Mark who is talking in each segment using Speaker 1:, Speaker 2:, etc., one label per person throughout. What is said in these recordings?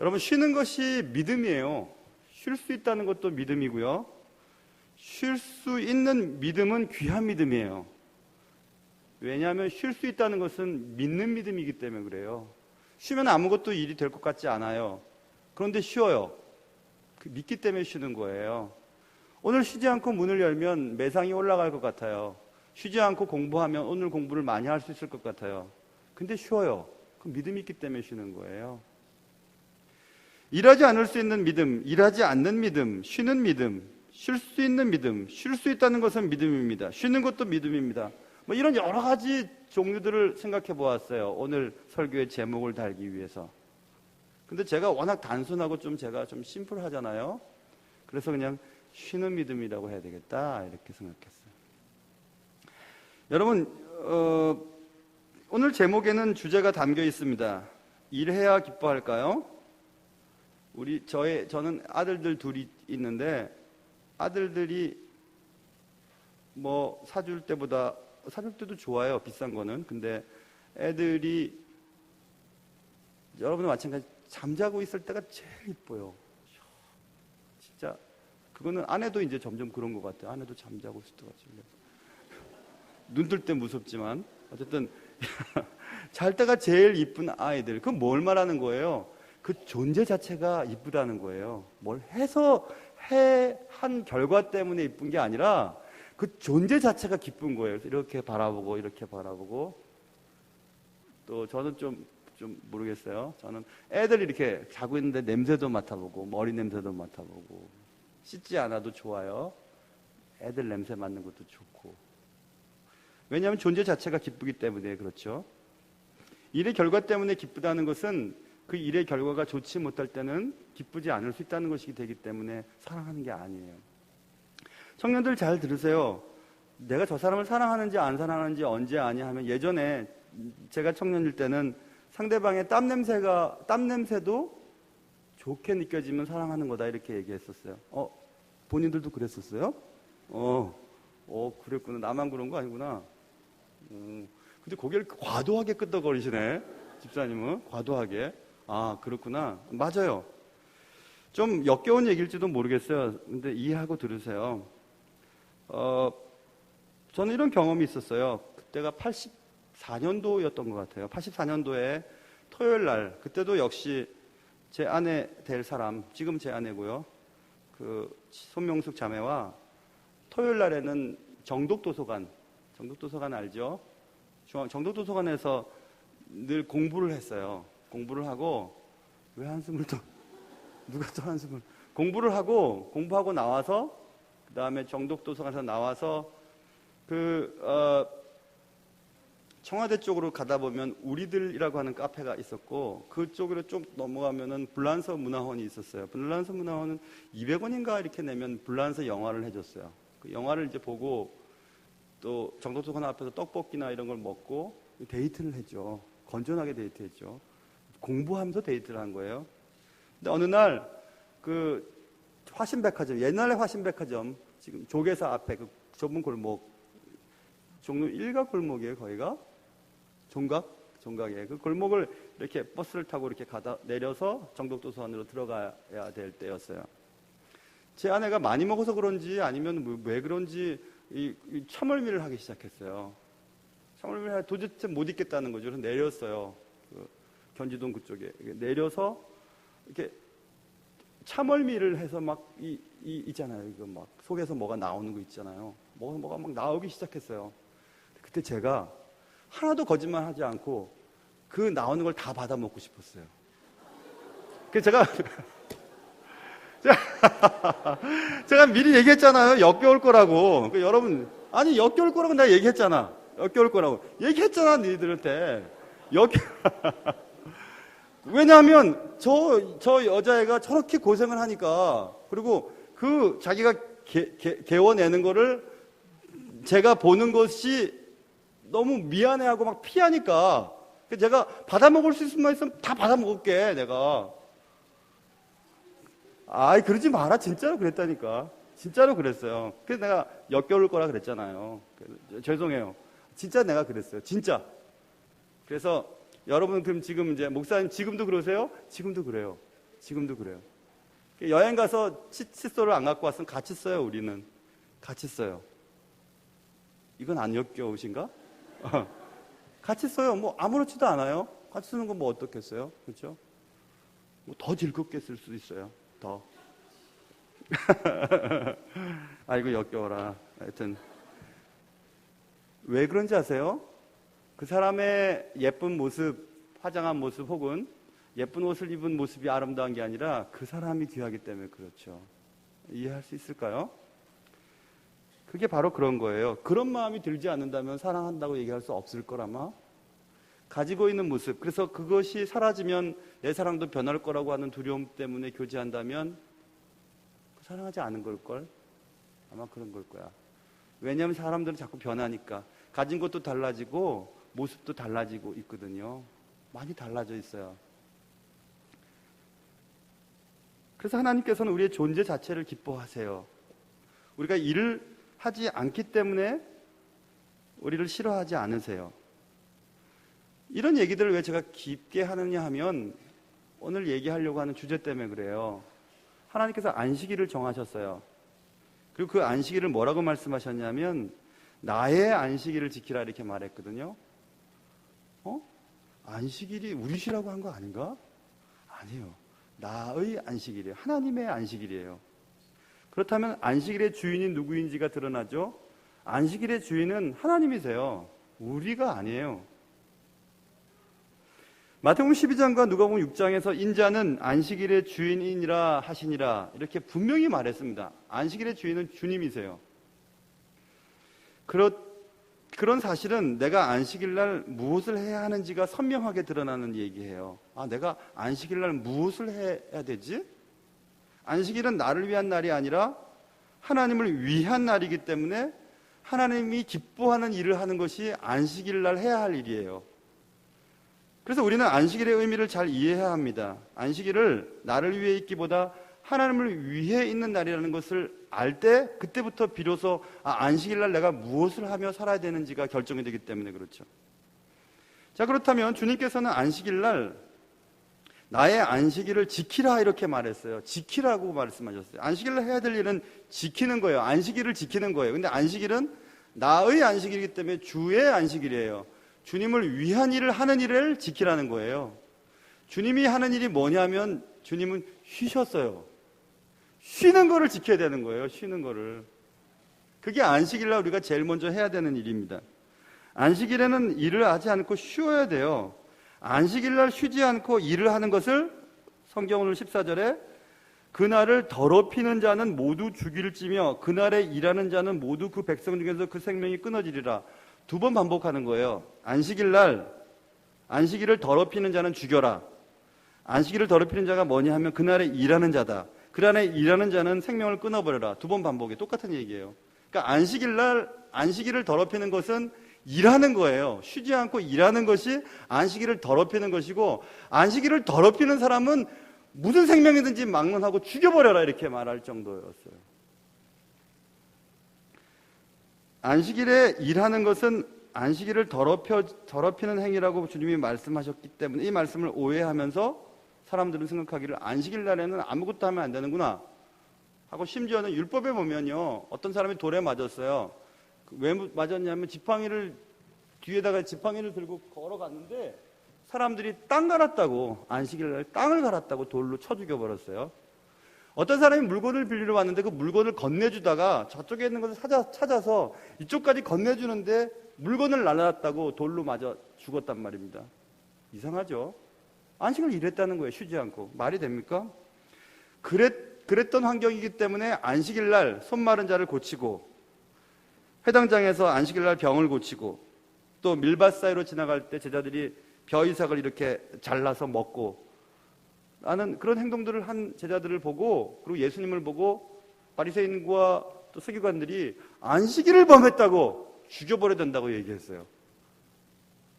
Speaker 1: 여러분, 쉬는 것이 믿음이에요. 쉴 수 있다는 것도 믿음이고요. 쉴 수 있는 믿음은 귀한 믿음이에요. 왜냐하면 쉴 수 있다는 것은 믿는 믿음이기 때문에 그래요. 쉬면 아무것도 일이 될 것 같지 않아요. 그런데 쉬어요. 믿기 때문에 쉬는 거예요. 오늘 쉬지 않고 문을 열면 매상이 올라갈 것 같아요. 쉬지 않고 공부하면 오늘 공부를 많이 할 수 있을 것 같아요. 근데 쉬어요. 그 믿음이 있기 때문에 쉬는 거예요. 일하지 않을 수 있는 믿음, 일하지 않는 믿음, 쉬는 믿음, 쉴 수 있는 믿음, 쉴 수 있다는 것은 믿음입니다. 쉬는 것도 믿음입니다. 뭐 이런 여러 가지 종류들을 생각해 보았어요. 오늘 설교의 제목을 달기 위해서. 근데 제가 워낙 단순하고 제가 좀 심플하잖아요. 그래서 그냥 쉬는 믿음이라고 해야 되겠다 이렇게 생각했어요. 여러분, 오늘 제목에는 주제가 담겨 있습니다. 일해야 기뻐할까요? 저는 아들들 둘이 있는데, 아들들이 뭐 사줄 때도 좋아요, 비싼 거는. 근데 애들이 여러분과 마찬가지 잠자고 있을 때가 제일 이뻐요. 진짜 그거는 아내도 이제 점점 그런 것 같아요. 아내도 잠자고 있을 때가 제일 눈 뜰 때 무섭지만 어쨌든 잘 때가 제일 이쁜 아이들. 그건 뭘 말하는 거예요? 그 존재 자체가 이쁘다는 거예요. 뭘 해서 한 결과 때문에 이쁜 게 아니라 그 존재 자체가 기쁜 거예요. 이렇게 바라보고 또 저는 좀 모르겠어요. 저는 애들이 이렇게 자고 있는데 냄새도 맡아보고 머리 냄새도 맡아보고 씻지 않아도 좋아요. 애들 냄새 맡는 것도 좋고. 왜냐하면 존재 자체가 기쁘기 때문에 그렇죠. 일의 결과 때문에 기쁘다는 것은 그 일의 결과가 좋지 못할 때는 기쁘지 않을 수 있다는 것이 되기 때문에 사랑하는 게 아니에요. 청년들 잘 들으세요. 내가 저 사람을 사랑하는지 안 사랑하는지 언제 아냐 하면, 예전에 제가 청년일 때는 상대방의 땀 냄새도 좋게 느껴지면 사랑하는 거다 이렇게 얘기했었어요. 본인들도 그랬었어요? 그랬구나. 나만 그런 거 아니구나. 근데 고개를 과도하게 끄덕거리시네. 집사님은 과도하게. 그렇구나. 맞아요. 좀 역겨운 얘기일지도 모르겠어요. 근데 이해하고 들으세요. 저는 이런 경험이 있었어요. 그때가 84년도였던 것 같아요. 84년도에 토요일 날, 그때도 역시 제 아내 될 사람, 지금 제 아내고요. 그 손명숙 자매와 토요일 날에는 정독도서관 알죠? 정독도서관에서 늘 공부를 했어요. 공부를 하고, 왜 한숨을 또, 누가 또 한숨을, 공부하고 나와서, 그 다음에 정독도서관에서 나와서, 청와대 쪽으로 가다 보면 우리들이라고 하는 카페가 있었고, 그쪽으로 쭉 넘어가면은 불란서 문화원이 있었어요. 불란서 문화원은 200원인가 이렇게 내면 불란서 영화를 해줬어요. 그 영화를 이제 보고, 또 정독도서관 앞에서 떡볶이나 이런 걸 먹고 데이트를 했죠. 건전하게 데이트했죠. 공부하면서 데이트를 한 거예요. 근데 어느 날 그 화신백화점, 옛날에 화신백화점, 지금 조계사 앞에 그 좁은 골목, 종로 일가 골목이에요, 거기가. 종각에 그 골목을 이렇게 버스를 타고 이렇게 내려서 정독도서관으로 들어가야 될 때였어요. 제 아내가 많이 먹어서 그런지 아니면 왜 그런지 이 참을미를 하기 시작했어요. 참을미를 도대체 못 있겠다는 거죠. 그래서 내렸어요. 견지동 그쪽에 내려서 이렇게 참을미를 해서 막 있잖아요. 이거 막 속에서 뭐가 나오는 거 있잖아요. 뭐가 막 나오기 시작했어요. 그때 제가 하나도 거짓말하지 않고 그 나오는 걸 다 받아 먹고 싶었어요. 그래서 제가 미리 얘기했잖아요. 역겨울 거라고. 여러분, 아니 역겨울 거라고 내가 얘기했잖아. 역겨울 거라고 얘기했잖아, 너희들한테. 왜냐하면 저 여자애가 저렇게 고생을 하니까, 그리고 그 자기가 개워내는 거를 제가 보는 것이 너무 미안해하고 막 피하니까, 제가 받아먹을 수 있으면 다 받아먹을게, 내가. 그러지 마라. 진짜로 그랬다니까. 진짜로 그랬어요. 그래서 내가 역겨울 거라 그랬잖아요. 죄송해요. 진짜 내가 그랬어요. 진짜. 그래서 여러분, 그럼 지금 이제 목사님 지금도 그러세요? 지금도 그래요. 지금도 그래요. 여행 가서 칫솔을 안 갖고 왔으면 같이 써요. 우리는 같이 써요. 이건 안 역겨우신가? 같이 써요. 뭐 아무렇지도 않아요. 같이 쓰는 건 뭐 어떻겠어요? 그렇죠? 뭐 더 즐겁게 쓸 수도 있어요. 더. 아이고 역겨워라. 하여튼 왜 그런지 아세요? 그 사람의 예쁜 모습, 화장한 모습 혹은 예쁜 옷을 입은 모습이 아름다운 게 아니라 그 사람이 귀하기 때문에 그렇죠. 이해할 수 있을까요? 그게 바로 그런 거예요. 그런 마음이 들지 않는다면 사랑한다고 얘기할 수 없을 거라마. 가지고 있는 모습, 그래서 그것이 사라지면 내 사랑도 변할 거라고 하는 두려움 때문에 교제한다면 사랑하지 않은 걸걸? 아마 그런 걸 거야. 왜냐하면 사람들은 자꾸 변하니까. 가진 것도 달라지고 모습도 달라지고 있거든요. 많이 달라져 있어요. 그래서 하나님께서는 우리의 존재 자체를 기뻐하세요. 우리가 일을 하지 않기 때문에 우리를 싫어하지 않으세요. 이런 얘기들을 왜 제가 깊게 하느냐 하면 오늘 얘기하려고 하는 주제 때문에 그래요. 하나님께서 안식일을 정하셨어요. 그리고 그 안식일을 뭐라고 말씀하셨냐면 나의 안식일을 지키라 이렇게 말했거든요. 안식일이 우리 쉬라고 한 거 아닌가? 아니에요. 나의 안식일이에요. 하나님의 안식일이에요. 그렇다면 안식일의 주인이 누구인지가 드러나죠. 안식일의 주인은 하나님이세요. 우리가 아니에요. 마태복음 12장과 누가복음 6장에서 인자는 안식일의 주인이니라 하시니라 이렇게 분명히 말했습니다. 안식일의 주인은 주님이세요. 그런 사실은 내가 안식일날 무엇을 해야 하는지가 선명하게 드러나는 얘기예요. 내가 안식일날 무엇을 해야 되지? 안식일은 나를 위한 날이 아니라 하나님을 위한 날이기 때문에 하나님이 기뻐하는 일을 하는 것이 안식일날 해야 할 일이에요. 그래서 우리는 안식일의 의미를 잘 이해해야 합니다. 안식일을 나를 위해 있기보다 하나님을 위해 있는 날이라는 것을 알 때 그때부터 비로소 안식일날 내가 무엇을 하며 살아야 되는지가 결정이 되기 때문에 그렇죠. 자, 그렇다면 주님께서는 안식일날 나의 안식일을 지키라 이렇게 말했어요. 지키라고 말씀하셨어요. 안식일날 해야 될 일은 지키는 거예요. 안식일을 지키는 거예요. 근데 안식일은 나의 안식일이기 때문에 주의 안식일이에요. 주님을 위한 일을 하는 일을 지키라는 거예요. 주님이 하는 일이 뭐냐면 주님은 쉬셨어요. 쉬는 거를 지켜야 되는 거예요. 쉬는 거를. 그게 안식일날 우리가 제일 먼저 해야 되는 일입니다. 안식일에는 일을 하지 않고 쉬어야 돼요. 안식일날 쉬지 않고 일을 하는 것을 성경 오늘 14절에 그날을 더럽히는 자는 모두 죽일지며 그날에 일하는 자는 모두 그 백성 중에서 그 생명이 끊어지리라. 2번 반복하는 거예요. 안식일날 안식일을 더럽히는 자는 죽여라. 안식일을 더럽히는 자가 뭐냐 하면 그날에 일하는 자다. 그날에 일하는 자는 생명을 끊어버려라. 2번 반복이 똑같은 얘기예요. 그러니까 안식일날 안식일을 더럽히는 것은 일하는 거예요. 쉬지 않고 일하는 것이 안식일을 더럽히는 것이고 안식일을 더럽히는 사람은 무슨 생명이든지 막론하고 죽여버려라 이렇게 말할 정도였어요. 안식일에 일하는 것은 안식일을 더럽히는 행위라고 주님이 말씀하셨기 때문에 이 말씀을 오해하면서 사람들은 생각하기를 안식일 날에는 아무것도 하면 안 되는구나 하고 심지어는 율법에 보면요. 어떤 사람이 돌에 맞았어요. 왜 맞았냐면 뒤에다가 지팡이를 들고 걸어갔는데 사람들이 땅 갈았다고 안식일 날 땅을 갈았다고 돌로 쳐 죽여버렸어요. 어떤 사람이 물건을 빌리러 왔는데 그 물건을 건네주다가 저쪽에 있는 것을 찾아서 이쪽까지 건네주는데 물건을 날랐다고 돌로 맞아 죽었단 말입니다. 이상하죠? 안식을 일했다는 거예요. 쉬지 않고. 말이 됩니까? 그랬던 환경이기 때문에 안식일 날 손 마른 자를 고치고 회당장에서 안식일 날 병을 고치고 또 밀밭 사이로 지나갈 때 제자들이 벼이삭을 이렇게 잘라서 먹고 라는 그런 행동들을 한 제자들을 보고 그리고 예수님을 보고 바리새인과 또 서기관들이 안식일을 범했다고 죽여버려야 된다고 얘기했어요.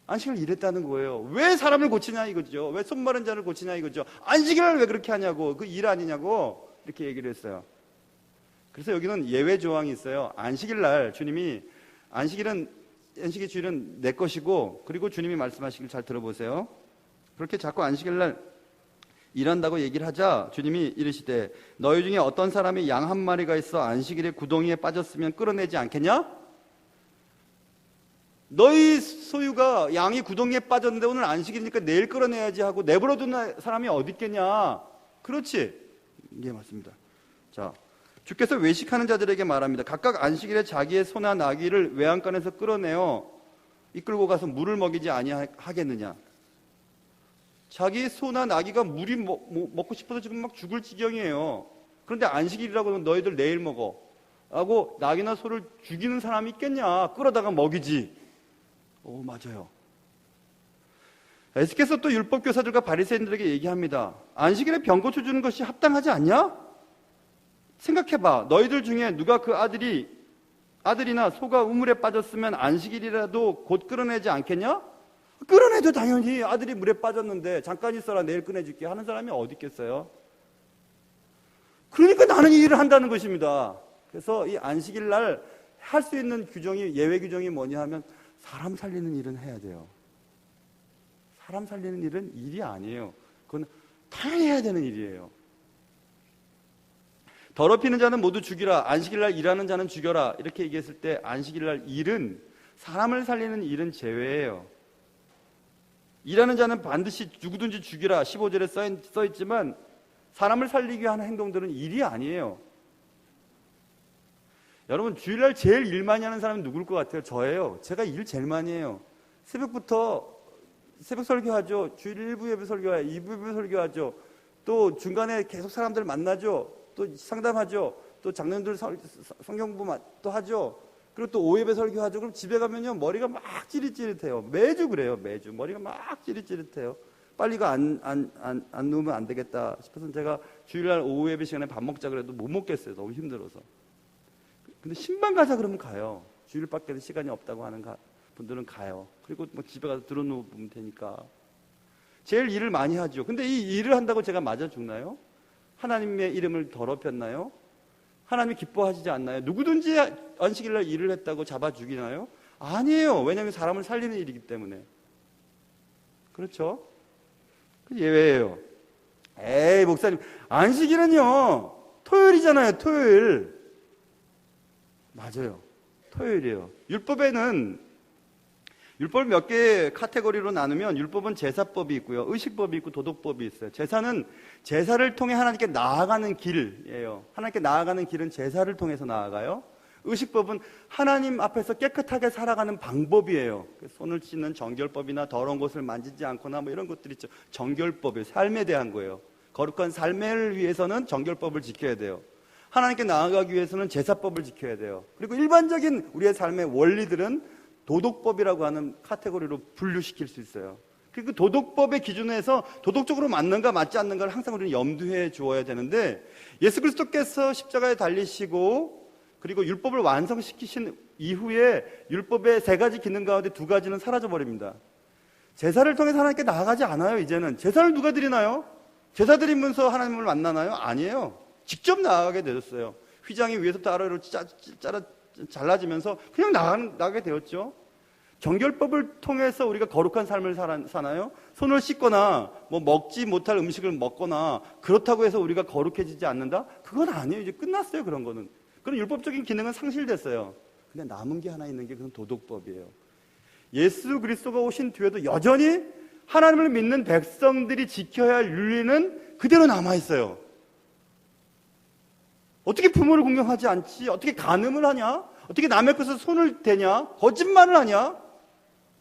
Speaker 1: 안식을 일했다는 거예요. 왜 사람을 고치냐 이거죠. 왜 손 마른 자를 고치냐 이거죠. 안식일을 왜 그렇게 하냐고. 그 일 아니냐고 이렇게 얘기를 했어요. 그래서 여기는 예외 조항이 있어요. 안식일 날 주님이 안식의 주일은 내 것이고 그리고 주님이 말씀하시길 잘 들어보세요. 그렇게 자꾸 안식일 날 일한다고 얘기를 하자 주님이 이르시되 너희 중에 어떤 사람이 양 한 마리가 있어 안식일에 구덩이에 빠졌으면 끌어내지 않겠냐? 너희 소유가 양이 구덩이에 빠졌는데 오늘 안식일이니까 내일 끌어내야지 하고 내버려둔 사람이 어디 있겠냐? 그렇지? 이게 맞습니다. 자, 주께서 외식하는 자들에게 말합니다. 각각 안식일에 자기의 소나 나귀를 외양간에서 끌어내어 이끌고 가서 물을 먹이지 아니하겠느냐? 자기 소나 나귀가 물이 먹고 싶어서 지금 막 죽을 지경이에요. 그런데 안식일이라고 하면 너희들 내일 먹어 하고 나귀나 소를 죽이는 사람이 있겠냐? 끌어다가 먹이지. 오, 맞아요. 에스겔서 또 율법교사들과 바리새인들에게 얘기합니다. 안식일에 병고쳐 주는 것이 합당하지 않냐? 생각해봐. 너희들 중에 누가 그 아들이나 소가 우물에 빠졌으면 안식일이라도 곧 끌어내지 않겠냐? 끌어내죠, 당연히. 아들이 물에 빠졌는데 잠깐 있어라, 내일 꺼내줄게 하는 사람이 어디 있겠어요? 그러니까 나는 이 일을 한다는 것입니다. 그래서 이 안식일 날 할 수 있는 규정이, 예외 규정이 뭐냐 하면 사람 살리는 일은 해야 돼요. 사람 살리는 일은 일이 아니에요. 그건 당연히 해야 되는 일이에요. 더럽히는 자는 모두 죽이라, 안식일날 일하는 자는 죽여라, 이렇게 얘기했을 때 안식일날 일은, 사람을 살리는 일은 제외예요. 일하는 자는 반드시 누구든지 죽이라 15절에 써있지만 사람을 살리기 위한 행동들은 일이 아니에요. 여러분, 주일날 제일 일 많이 하는 사람은 누굴 것 같아요? 저예요. 제가 일 제일 많이 해요. 새벽부터 새벽 설교하죠. 주일 1부 예배 설교해요. 2부 예배 설교하죠. 또 중간에 계속 사람들 만나죠. 또 상담하죠. 또 장로님들 성경부 또 하죠. 그리고 또 오예배 설교하죠. 그럼 집에 가면요, 머리가 막 찌릿찌릿해요. 매주 그래요. 매주 머리가 막 찌릿찌릿해요. 빨리 안 누우면 안 되겠다 싶어서 제가 주일날 오후 예배 시간에 밥 먹자 그래도 못 먹겠어요. 너무 힘들어서. 근데 신방 가자 그러면 가요. 주일밖에 시간이 없다고 하는 분들은 가요. 그리고 뭐 집에 가서 들어누우면 되니까. 제일 일을 많이 하죠. 근데 이 일을 한다고 제가 맞아 죽나요? 하나님의 이름을 더럽혔나요? 하나님이 기뻐하시지 않나요? 누구든지 안식일날 일을 했다고 잡아 죽이나요? 아니에요. 왜냐하면 사람을 살리는 일이기 때문에. 그렇죠? 그 예외예요. 에이, 목사님, 안식일은요, 토요일이잖아요, 토요일. 맞아요. 토요일이에요. 율법을 몇 개의 카테고리로 나누면 율법은 제사법이 있고요, 의식법이 있고 도덕법이 있어요. 제사는 제사를 통해 하나님께 나아가는 길이에요. 하나님께 나아가는 길은 제사를 통해서 나아가요. 의식법은 하나님 앞에서 깨끗하게 살아가는 방법이에요. 손을 씻는 정결법이나 더러운 곳을 만지지 않거나 뭐 이런 것들이 있죠. 정결법이에요. 삶에 대한 거예요. 거룩한 삶을 위해서는 정결법을 지켜야 돼요. 하나님께 나아가기 위해서는 제사법을 지켜야 돼요. 그리고 일반적인 우리의 삶의 원리들은 도덕법이라고 하는 카테고리로 분류시킬 수 있어요. 그 도덕법의 기준에서 도덕적으로 맞는가 맞지 않는가를 항상 우리는 염두해 주어야 되는데, 예수 그리스도께서 십자가에 달리시고 그리고 율법을 완성시키신 이후에 율법의 3가지 기능 가운데 2가지는 사라져버립니다. 제사를 통해서 하나님께 나아가지 않아요. 이제는 제사를 누가 드리나요? 제사 드리면서 하나님을 만나나요? 아니에요. 직접 나아가게 되었어요. 휘장이 위에서부터 아래로 잘라지면서 그냥 나가게 되었죠. 정결법을 통해서 우리가 거룩한 삶을 사나요? 손을 씻거나 뭐 먹지 못할 음식을 먹거나 그렇다고 해서 우리가 거룩해지지 않는다? 그건 아니에요. 이제 끝났어요. 그런 거는. 그런 율법적인 기능은 상실됐어요. 근데 남은 게 하나 있는 게 그건 도덕법이에요. 예수 그리스도가 오신 뒤에도 여전히 하나님을 믿는 백성들이 지켜야 할 윤리는 그대로 남아있어요. 어떻게 부모를 공경하지 않지? 어떻게 간음을 하냐? 어떻게 남의 것을 손을 대냐? 거짓말을 하냐?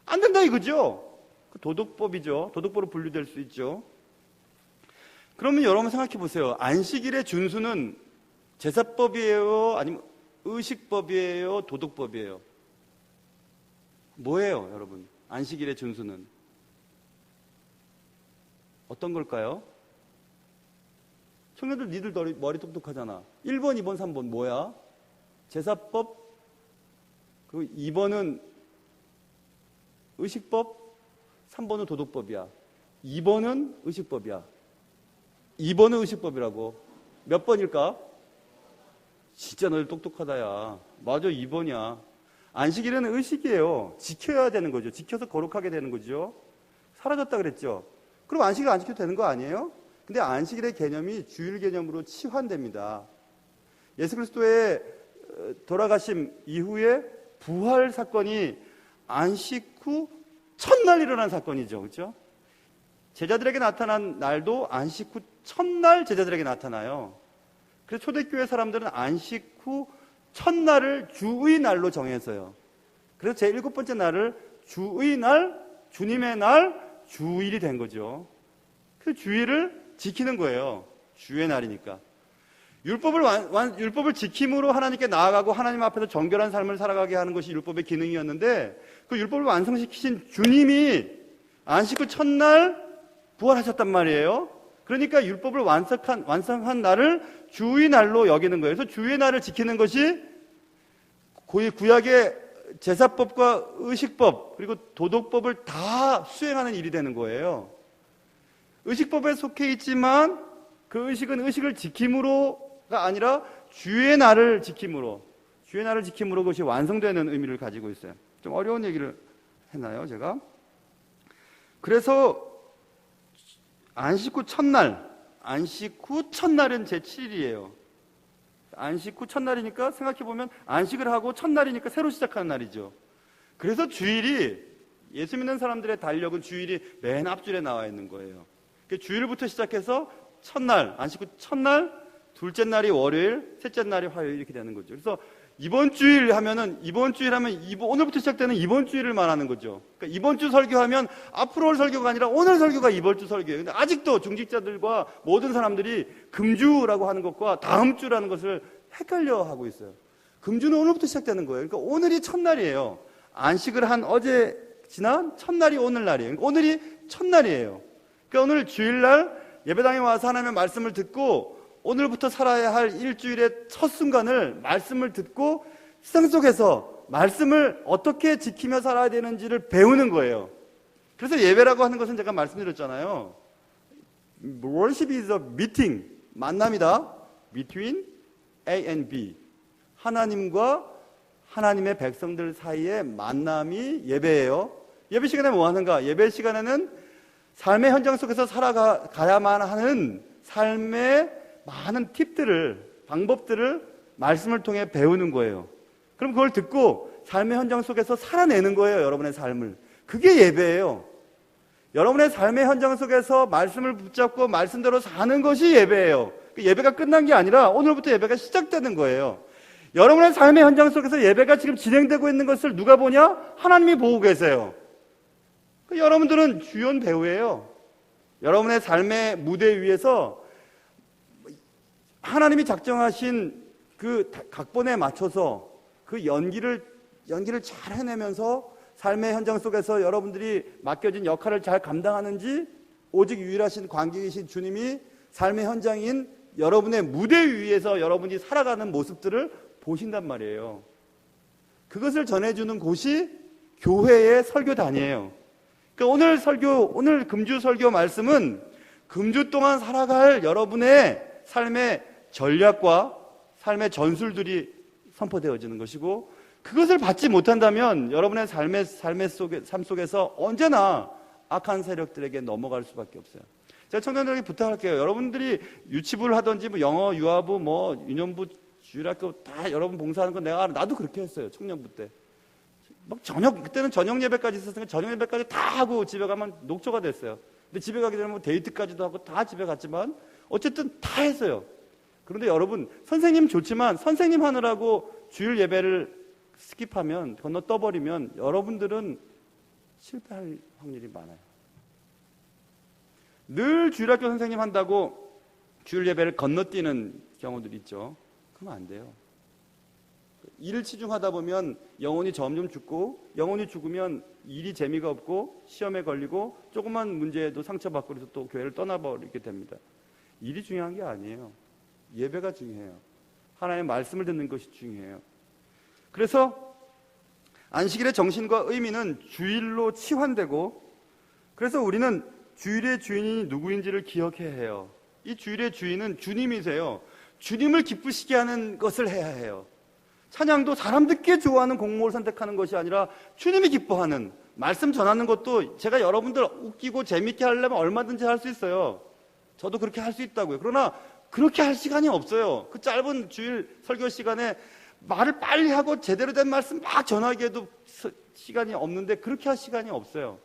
Speaker 1: 안 된다 이거죠? 그 도덕법이죠. 도덕법으로 분류될 수 있죠. 그러면 여러분 생각해 보세요. 안식일의 준수는 제사법이에요? 아니면 의식법이에요? 도덕법이에요? 뭐예요, 여러분? 안식일의 준수는 어떤 걸까요? 청년들 니들 머리 똑똑하잖아. 1번, 2번, 3번 뭐야? 제사법? 그리고 2번은 의식법? 3번은 도덕법이야. 2번은 의식법이야. 2번은 의식법이라고. 몇 번일까? 진짜 너희 똑똑하다 야. 맞아, 2번이야. 안식일은 의식이에요. 지켜야 되는 거죠. 지켜서 거룩하게 되는 거죠. 사라졌다 그랬죠. 그럼 안식일 안 지켜도 되는 거 아니에요? 근데 안식일의 개념이 주일 개념으로 치환됩니다. 예수 그리스도의 돌아가심 이후에 부활 사건이 안식 후 첫날 일어난 사건이죠. 그렇죠? 제자들에게 나타난 날도 안식 후 첫날 제자들에게 나타나요. 그래서 초대교회 사람들은 안식 후 첫날을 주의 날로 정했어요. 그래서 제 7번째 날을 주의 날, 주님의 날, 주일이 된 거죠. 그 주일을 지키는 거예요. 주의 날이니까. 율법을 지킴으로 하나님께 나아가고 하나님 앞에서 정결한 삶을 살아가게 하는 것이 율법의 기능이었는데, 그 율법을 완성시키신 주님이 안식 후 첫날 부활하셨단 말이에요. 그러니까 율법을 완성한 날을 주의 날로 여기는 거예요. 그래서 주의 날을 지키는 것이 구약의 제사법과 의식법 그리고 도덕법을 다 수행하는 일이 되는 거예요. 의식법에 속해 있지만 그 의식은 의식을 지킴으로가 아니라 주의 날을 지킴으로 그것이 완성되는 의미를 가지고 있어요. 좀 어려운 얘기를 했나요, 제가? 그래서 안식 후 첫날은 제7일이에요. 안식 후 첫날이니까 생각해보면 안식을 하고 첫날이니까 새로 시작하는 날이죠. 그래서 주일이, 예수 믿는 사람들의 달력은 주일이 맨 앞줄에 나와 있는 거예요. 주일부터 시작해서 첫날, 안식 후 첫날, 둘째 날이 월요일, 셋째 날이 화요일 이렇게 되는 거죠. 그래서 이번 주일 하면 오늘부터 시작되는 이번 주일을 말하는 거죠. 그러니까 이번 주 설교하면 앞으로 올 설교가 아니라 오늘 설교가 이번 주 설교예요. 근데 아직도 중직자들과 모든 사람들이 금주라고 하는 것과 다음 주라는 것을 헷갈려 하고 있어요. 금주는 오늘부터 시작되는 거예요. 그러니까 오늘이 첫날이에요. 안식을 한 어제 지난 첫날이 오늘날이에요. 그러니까 오늘이 첫날이에요. 그러니까 오늘 주일날 예배당에 와서 하나님의 말씀을 듣고 오늘부터 살아야 할 일주일의 첫 순간을 말씀을 듣고 세상 속에서 말씀을 어떻게 지키며 살아야 되는지를 배우는 거예요. 그래서 예배라고 하는 것은 제가 말씀드렸잖아요. Worship is a meeting, 만남이다. Between A and B. 하나님과 하나님의 백성들 사이의 만남이 예배예요. 예배 시간에 뭐 하는가? 예배 시간에는 삶의 현장 속에서 살아가야만 하는 삶의 많은 팁들을, 방법들을 말씀을 통해 배우는 거예요. 그럼 그걸 듣고 삶의 현장 속에서 살아내는 거예요. 여러분의 삶을. 그게 예배예요. 여러분의 삶의 현장 속에서 말씀을 붙잡고 말씀대로 사는 것이 예배예요. 예배가 끝난 게 아니라 오늘부터 예배가 시작되는 거예요. 여러분의 삶의 현장 속에서 예배가 지금 진행되고 있는 것을 누가 보냐? 하나님이 보고 계세요. 여러분들은 주연 배우예요. 여러분의 삶의 무대 위에서 하나님이 작정하신 그 각본에 맞춰서 그 연기를 잘 해내면서 삶의 현장 속에서 여러분들이 맡겨진 역할을 잘 감당하는지, 오직 유일하신 관객이신 주님이 삶의 현장인 여러분의 무대 위에서 여러분이 살아가는 모습들을 보신단 말이에요. 그것을 전해주는 곳이 교회의 설교단이에요. 그러니까 오늘 금주 설교 말씀은 금주 동안 살아갈 여러분의 삶의 전략과 삶의 전술들이 선포되어지는 것이고, 그것을 받지 못한다면 여러분의 삶 속에서 언제나 악한 세력들에게 넘어갈 수밖에 없어요. 제가 청년들에게 부탁할게요. 여러분들이 유치부를 하든지 뭐 영어, 유아부, 뭐 유년부, 주일학교 다 여러분 봉사하는 건 내가 알아. 나도 그렇게 했어요. 청년부 때. 막 그때는 저녁 예배까지 있었으니까 저녁 예배까지 다 하고 집에 가면 녹초가 됐어요. 근데 집에 가게 되면 데이트까지도 하고 다 집에 갔지만 어쨌든 다 했어요. 그런데 여러분, 선생님 좋지만 선생님 하느라고 주일 예배를 스킵하면, 건너 떠버리면 여러분들은 실패할 확률이 많아요. 늘 주일학교 선생님 한다고 주일 예배를 건너뛰는 경우들이 있죠. 그러면 안 돼요. 일을 치중하다 보면 영혼이 점점 죽고, 영혼이 죽으면 일이 재미가 없고 시험에 걸리고 조그만 문제에도 상처받고 그래서 또 교회를 떠나버리게 됩니다. 일이 중요한 게 아니에요. 예배가 중요해요. 하나님의 말씀을 듣는 것이 중요해요. 그래서 안식일의 정신과 의미는 주일로 치환되고, 그래서 우리는 주일의 주인이 누구인지를 기억해야 해요. 이 주일의 주인은 주님이세요. 주님을 기쁘시게 하는 것을 해야 해요. 찬양도 사람 듣기에 좋아하는 곡목을 선택하는 것이 아니라 주님이 기뻐하는, 말씀 전하는 것도 제가 여러분들 웃기고 재밌게 하려면 얼마든지 할 수 있어요. 저도 그렇게 할 수 있다고요. 그러나 그렇게 할 시간이 없어요. 그 짧은 주일 설교 시간에 말을 빨리 하고 제대로 된 말씀 막 전하기에도 시간이 없는데 그렇게 할 시간이 없어요.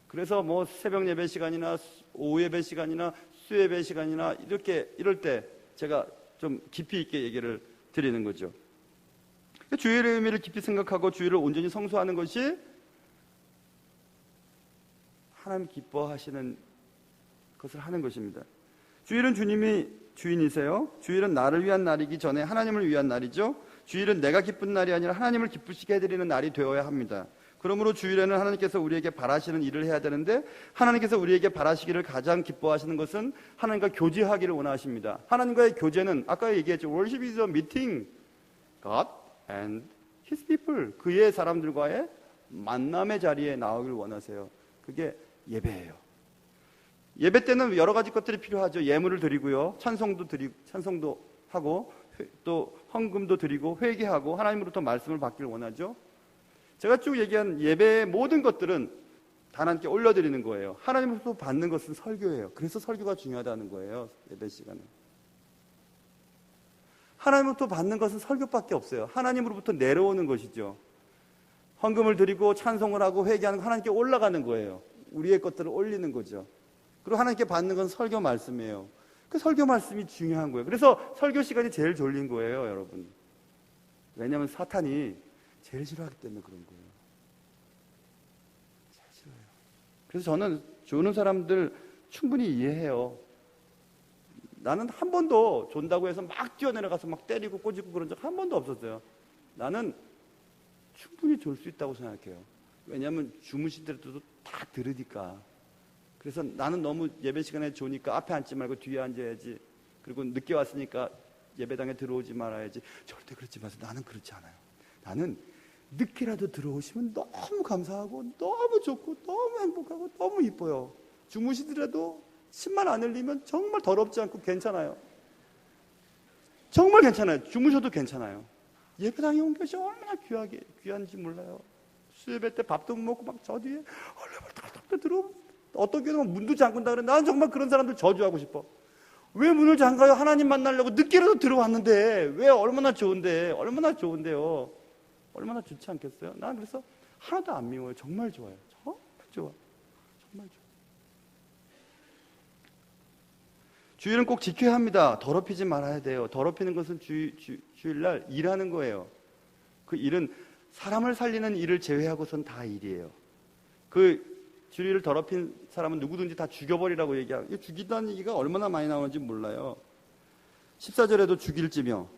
Speaker 1: 그래서 뭐 새벽 예배 시간이나 오후 예배 시간이나 수예배 시간이나 이럴 때 제가 좀 깊이 있게 얘기를 드리는 거죠. 주일의 의미를 깊이 생각하고 주일을 온전히 성수하는 것이 하나님 기뻐하시는 것을 하는 것입니다. 주일은 주님이 주인이세요. 주일은 나를 위한 날이기 전에 하나님을 위한 날이죠. 주일은 내가 기쁜 날이 아니라 하나님을 기쁘시게 해드리는 날이 되어야 합니다. 그러므로 주일에는 하나님께서 우리에게 바라시는 일을 해야 되는데 하나님께서 우리에게 바라시기를 가장 기뻐하시는 것은 하나님과 교제하기를 원하십니다. 하나님과의 교제는 아까 얘기했죠. Worship is a meeting God and His people. 그의 사람들과의 만남의 자리에 나오길 원하세요. 그게 예배예요. 예배 때는 여러 가지 것들이 필요하죠. 예물을 드리고요. 찬송도 하고 또 헌금도 드리고 회개하고 하나님으로부터 말씀을 받기를 원하죠. 제가 쭉 얘기한 예배의 모든 것들은 하나님께 올려드리는 거예요. 하나님으로부터 받는 것은 설교예요. 그래서 설교가 중요하다는 거예요. 예배 시간은. 하나님으로부터 받는 것은 설교밖에 없어요. 하나님으로부터 내려오는 것이죠. 헌금을 드리고 찬송을 하고 회개하는 거 하나님께 올라가는 거예요. 우리의 것들을 올리는 거죠. 그리고 하나님께 받는 건 설교 말씀이에요. 그 설교 말씀이 중요한 거예요. 그래서 설교 시간이 제일 졸린 거예요, 여러분. 왜냐하면 사탄이 제일 싫어하기 때문에 그런 거예요. 제일 싫어요. 그래서 저는 조는 사람들 충분히 이해해요. 나는 한 번도 존다고 해서 막 뛰어내려가서 막 때리고 꼬집고 그런 적 한 번도 없었어요. 나는 충분히 졸 수 있다고 생각해요. 왜냐하면 주무시더라도 다 들으니까. 그래서 나는 너무 예배 시간에 조니까 앞에 앉지 말고 뒤에 앉아야지. 그리고 늦게 왔으니까 예배당에 들어오지 말아야지. 절대 그렇지 마세요. 나는 그렇지 않아요. 나는 늦게라도 들어오시면 너무 감사하고 너무 좋고 너무 행복하고 너무 이뻐요. 주무시더라도 침만 안 흘리면 정말 더럽지 않고 괜찮아요. 정말 괜찮아요. 주무셔도 괜찮아요. 예배당에 온 것이 얼마나 귀한지 몰라요. 수예배 때 밥도 못 먹고 막 저 뒤에 얼른 탁탁 들어오면 어떤 경우는 문도 잠근다 그래. 나는 정말 그런 사람들 저주하고 싶어. 왜 문을 잠가요? 하나님 만나려고 늦게라도 들어왔는데 왜 얼마나 좋은데요? 얼마나 좋지 않겠어요? 난 그래서 하나도 안 미워요. 정말 좋아요. 정말 좋아. 정말 좋아. 주일은 꼭 지켜야 합니다. 더럽히지 말아야 돼요. 더럽히는 것은 주일날 일하는 거예요. 그 일은 사람을 살리는 일을 제외하고선 다 일이에요. 그 주일을 더럽힌 사람은 누구든지 다 죽여버리라고 얘기하고, 죽이다는 얘기가 얼마나 많이 나오는지 몰라요. 14절에도 죽일지며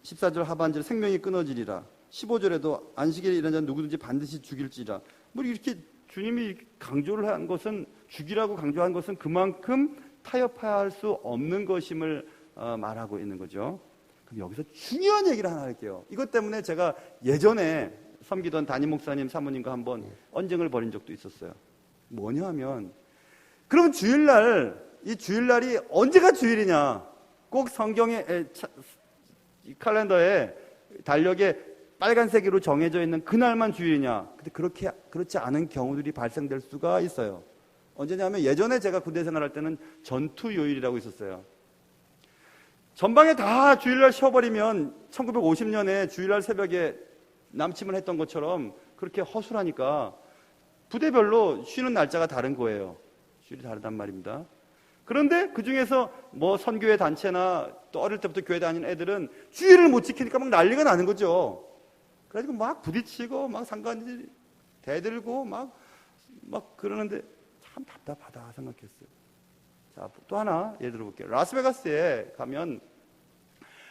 Speaker 1: 14절 하반절 생명이 끊어지리라. 15절에도 안식일에 일하는 자는 누구든지 반드시 죽일지라. 뭐 이렇게 주님이 강조를 한 것은, 죽이라고 강조한 것은 그만큼 타협할 수 없는 것임을 말하고 있는 거죠. 그럼 여기서 중요한 얘기를 하나 할게요. 이것 때문에 제가 예전에 섬기던 담임 목사님 사모님과 한번 언쟁을 벌인 적도 있었어요. 뭐냐 하면, 그럼 이 주일날이 언제가 주일이냐? 꼭 성경의 캘린더에 달력에 빨간색으로 정해져 있는 그날만 주일이냐? 근데 그렇지 않은 경우들이 발생될 수가 있어요. 언제냐면 예전에 제가 군대 생활할 때는 전투 요일이라고 있었어요. 전방에 다 주일날 쉬어버리면 1950년에 주일날 새벽에 남침을 했던 것처럼 그렇게 허술하니까 부대별로 쉬는 날짜가 다른 거예요. 주일이 다르단 말입니다. 그런데 그 중에서 뭐 선교회 단체나 또 어릴 때부터 교회 다니는 애들은 주일을 못 지키니까 막 난리가 나는 거죠. 그래가지고 막 부딪히고 막 상관이 대들고 막 그러는데 참 답답하다 생각했어요. 자, 또 하나 예를 들어볼게요. 라스베가스에 가면,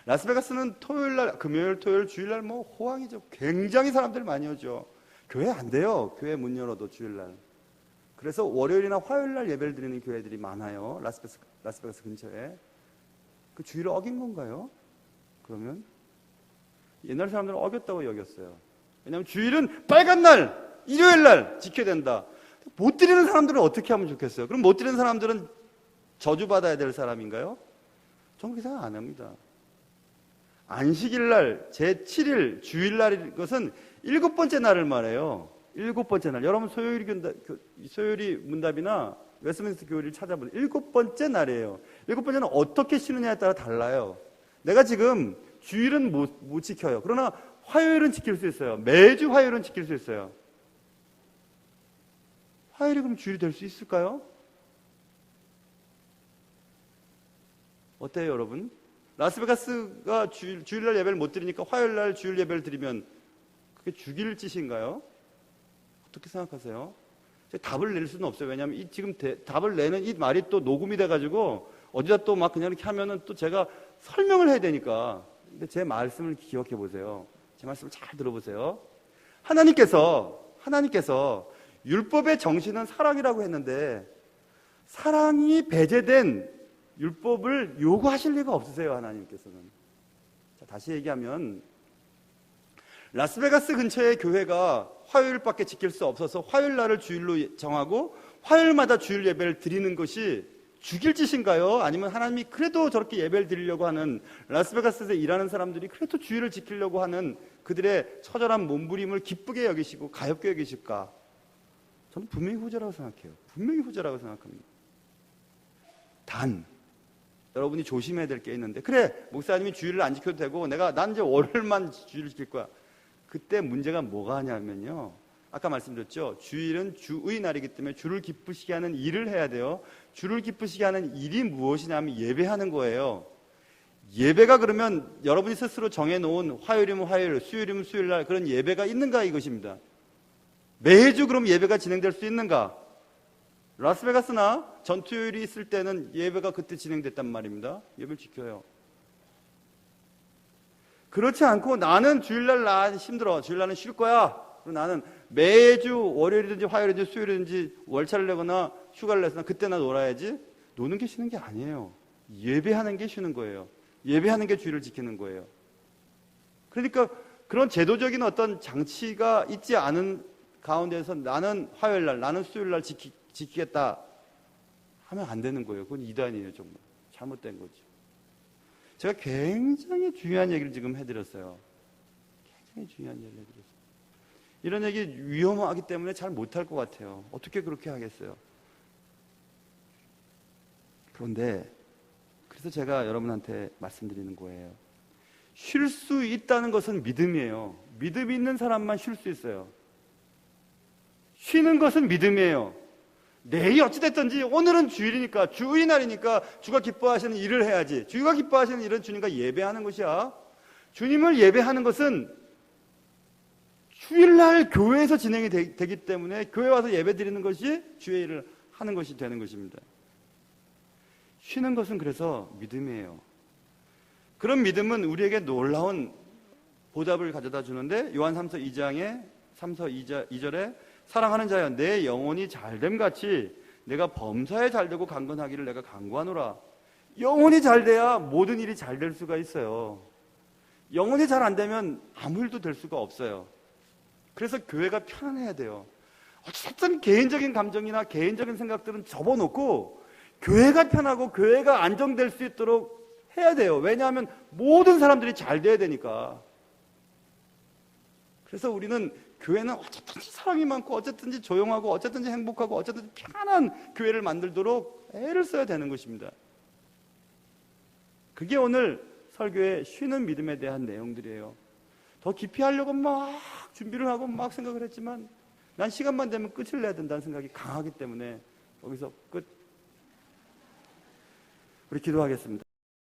Speaker 1: 라스베가스는 토요일날, 금요일, 토요일, 주일날 뭐 호황이죠. 굉장히 사람들 많이 오죠. 교회 안 돼요. 교회 문 열어도 주일날. 그래서 월요일이나 화요일날 예배를 드리는 교회들이 많아요. 라스베가스 근처에. 그 주일을 어긴 건가요? 그러면 옛날 사람들은 어겼다고 여겼어요. 왜냐하면 주일은 빨간 날, 일요일날 지켜야 된다. 못 드리는 사람들은 어떻게 하면 좋겠어요? 그럼 못 드리는 사람들은 저주받아야 될 사람인가요? 저는 그 생각 안 합니다. 안식일날, 제7일, 주일날인 것은 7번째 날을 말해요. 7번째 날. 여러분 소요일이 문답이나 웨스트민스터 교리를 찾아보세요. 7번째 날이에요. 7번째는 어떻게 쉬느냐에 따라 달라요. 내가 지금 주일은 못 지켜요. 그러나 화요일은 지킬 수 있어요. 매주 화요일은 지킬 수 있어요. 화요일이 그럼 주일이 될 수 있을까요? 어때요, 여러분? 라스베가스가 주일날 예배를 못 드리니까 화요일날 주일 예배를 드리면 그게 죽일 짓인가요? 어떻게 생각하세요? 답을 낼 수는 없어요. 왜냐하면 지금 답을 내는 이 말이 또 녹음이 돼가지고 어디다 또 막 그냥 이렇게 하면은 또 제가 설명을 해야 되니까. 근데 제 말씀을 기억해 보세요. 제 말씀을 잘 들어보세요. 하나님께서 율법의 정신은 사랑이라고 했는데 사랑이 배제된 율법을 요구하실 리가 없으세요. 하나님께서는. 자, 다시 얘기하면 라스베가스 근처의 교회가 화요일밖에 지킬 수 없어서 화요일 날을 주일로 정하고 화요일마다 주일 예배를 드리는 것이 죽일 짓인가요? 아니면 하나님이 그래도 저렇게 예배를 드리려고 하는 라스베가스에서 일하는 사람들이 그래도 주일을 지키려고 하는 그들의 처절한 몸부림을 기쁘게 여기시고 가엽게 여기실까? 저는 분명히 후자라고 생각해요. 분명히 후자라고 생각합니다. 단 여러분이 조심해야 될 게 있는데, 그래 목사님이 주일을 안 지켜도 되고 난 이제 월요일만 주일을 지킬 거야. 그때 문제가 뭐가 하냐면요, 아까 말씀드렸죠. 주일은 주의 날이기 때문에 주를 기쁘시게 하는 일을 해야 돼요. 주를 기쁘시게 하는 일이 무엇이냐면 예배하는 거예요. 예배가 그러면 여러분이 스스로 정해놓은 화요일이면 화요일, 수요일이면 수요일 날 그런 예배가 있는가 이것입니다. 매주 그럼 예배가 진행될 수 있는가? 라스베가스나 전투요일이 있을 때는 예배가 그때 진행됐단 말입니다. 예배를 지켜요. 그렇지 않고 나는 주일날 나 힘들어. 주일날은 쉴 거야. 그리고 나는 매주 월요일이든지 화요일이든지 수요일이든지 월차를 내거나 휴가를 내거나 그때 나 놀아야지. 노는 게 쉬는 게 아니에요. 예배하는 게 쉬는 거예요. 예배하는 게 주일을 지키는 거예요. 그러니까 그런 제도적인 어떤 장치가 있지 않은 가운데서 나는 화요일날, 나는 수요일날 지키겠다 하면 안 되는 거예요. 그건 이단이에요. 정말 잘못된 거죠. 제가 굉장히 중요한 얘기를 지금 해드렸어요. 굉장히 중요한 얘기를 해드렸어요. 이런 얘기 위험하기 때문에 잘 못할 것 같아요. 어떻게 그렇게 하겠어요? 그런데 그래서 제가 여러분한테 말씀드리는 거예요. 쉴 수 있다는 것은 믿음이에요. 믿음이 있는 사람만 쉴 수 있어요. 쉬는 것은 믿음이에요. 내일이 어찌됐든지 오늘은 주일이니까, 주의 날이니까 주가 기뻐하시는 일을 해야지. 주가 기뻐하시는 일은 주님과 예배하는 것이야. 주님을 예배하는 것은 주일날 교회에서 진행이 되기 때문에 교회 와서 예배 드리는 것이 주의 일을 하는 것이 되는 것입니다. 쉬는 것은 그래서 믿음이에요. 그런 믿음은 우리에게 놀라운 보답을 가져다 주는데, 요한 3서 2장에 3서 2절에 사랑하는 자여 내 영혼이 잘됨 같이 내가 범사에 잘되고 강건하기를 내가 간구하노라. 영혼이 잘돼야 모든 일이 잘 될 수가 있어요. 영혼이 잘 안 되면 아무 일도 될 수가 없어요. 그래서 교회가 편안해야 돼요. 어쨌든 개인적인 감정이나 개인적인 생각들은 접어놓고 교회가 편하고 교회가 안정될 수 있도록 해야 돼요. 왜냐하면 모든 사람들이 잘 돼야 되니까. 그래서 우리는 교회는 어쨌든지 사랑이 많고 어쨌든지 조용하고 어쨌든지 행복하고 어쨌든지 편안한 교회를 만들도록 애를 써야 되는 것입니다. 그게 오늘 설교의 쉬는 믿음에 대한 내용들이에요. 더 깊이 하려고 막 준비를 하고 막 생각을 했지만 난 시간만 되면 끝을 내야 된다는 생각이 강하기 때문에 여기서 끝. 우리 기도하겠습니다.